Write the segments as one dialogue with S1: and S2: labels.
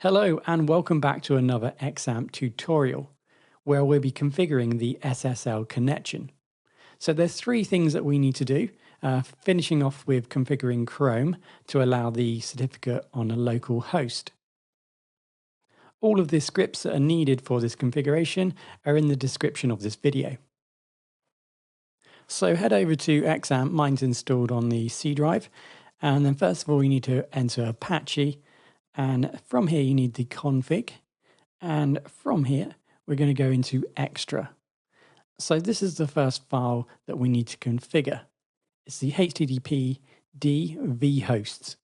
S1: Hello and welcome back to another XAMPP tutorial where we'll be configuring the SSL connection. So there's three things that we need to do, finishing off with configuring Chrome to allow the certificate on a local host. All of the scripts that are needed for this configuration are in the description of this video. So head over to XAMPP, mine's installed on the C drive, and then first of all you need to enter Apache. And from here, you need the config. And from here, we're going to go into extra. So this is the first file that we need to configure. It's the httpd vhosts.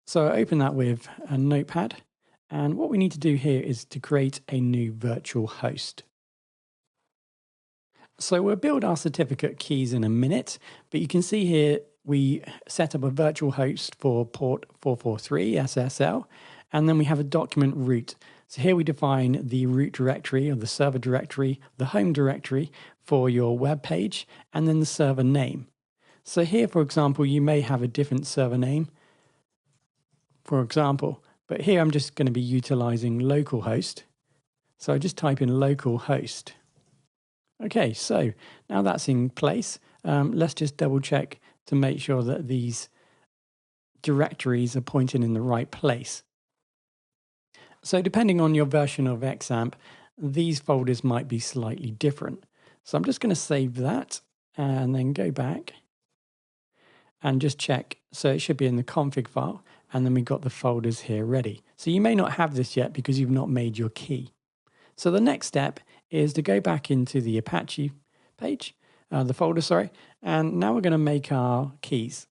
S1: So I open that with a notepad. And what we need to do here is to create a new virtual host. So we'll build our certificate keys in a minute, but you can see here we set up a virtual host for port 443 SSL, and then we have a document root. So here we define the root directory or the server directory, the home directory for your web page, and then the server name. So here, for example, you may have a different server name, for example, but here I'm just going to be utilizing localhost. So I just type in localhost. Okay, so now that's in place, let's just double check to make sure that these directories are pointing in the right place. So depending on your version of XAMPP, these folders might be slightly different. So I'm just going to save that and then go back and just check. So it should be in the config file, and then we've got the folders here ready. So you may not have this yet because you've not made your key. So the next step is to go back into the Apache page, the folder, sorry, and now we're going to make our keys.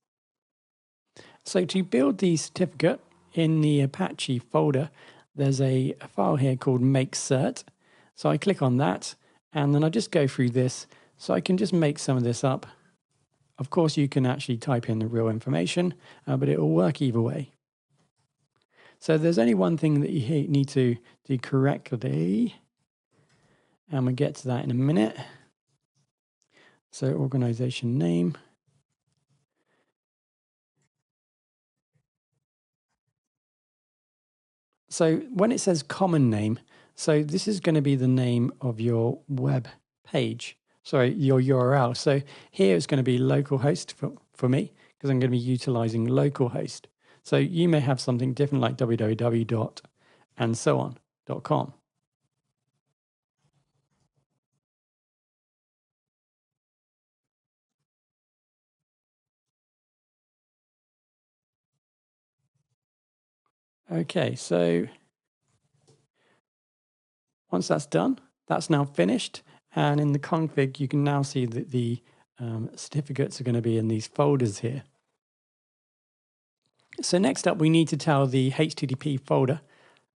S1: So to build the certificate in the Apache folder, there's a file here called make cert. So I click on that, and then I just go through this. So I can just make some of this up. Of course, you can actually type in the real information, but it will work either way. So there's only one thing that you need to do correctly, and we'll get to that in a minute. So organization name. So when it says common name, so this is going to be the name of your web page, sorry, your URL. So here it's going to be localhost for me, because I'm going to be utilizing localhost. So you may have something different like www. and so on.com. Okay, so once that's done, that's now finished. And in the config, you can now see that the certificates are going to be in these folders here. So next up, we need to tell the HTTP folder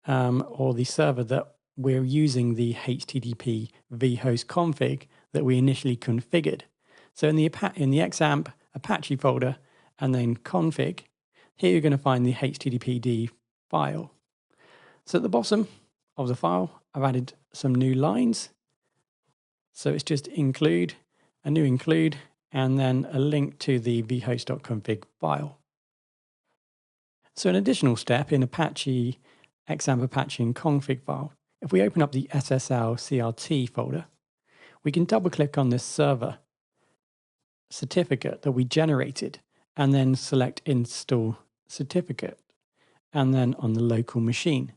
S1: or the server that we're using the http vhost config that we initially configured. So in the XAMPP Apache folder and then config, here you're going to find the httpd file. So at the bottom of the file, I've added some new lines. So it's just include, a new include, and then a link to the vhost.config file. So an additional step in Apache, XAMPP Apache and config file, if we open up the SSL CRT folder, we can double click on this server certificate that we generated and then select install certificate and then on the local machine.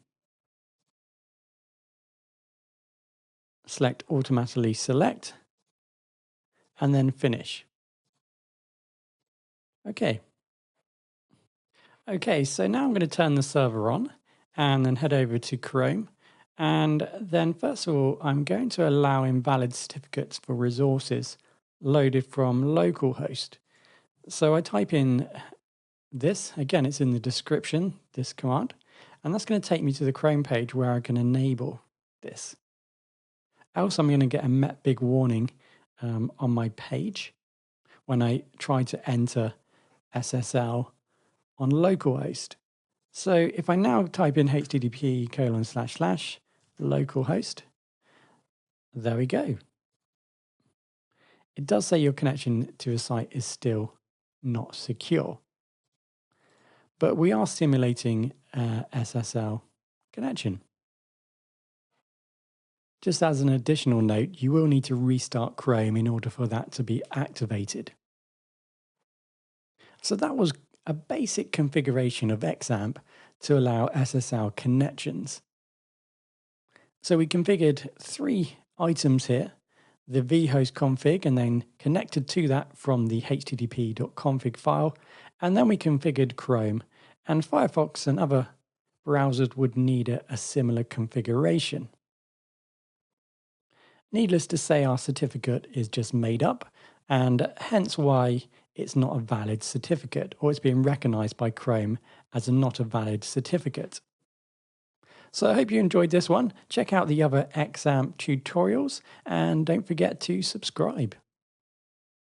S1: Select automatically select and then finish. Okay, so now I'm going to turn the server on and then head over to Chrome. And then first of all, I'm going to allow invalid certificates for resources loaded from localhost. So I type in this, again, it's in the description, this command, and that's going to take me to the Chrome page where I can enable this. Else I'm going to get a big warning on my page when I try to enter SSL on localhost. So if I now type in http://localhost, there we go. It does say your connection to a site is still not secure. but we are simulating SSL connection. Just as an additional note, you will need to restart Chrome in order for that to be activated. So that was a basic configuration of XAMPP to allow SSL connections. So we configured 3 items here, the vhost config, and then connected to that from the httpd.config file, and then we configured Chrome, and Firefox and other browsers would need a similar configuration. Needless to say, our certificate is just made up, and hence why it's not a valid certificate, or it's being recognized by Chrome as not a valid certificate. So I hope you enjoyed this one. Check out the other XAMPP tutorials, and don't forget to subscribe.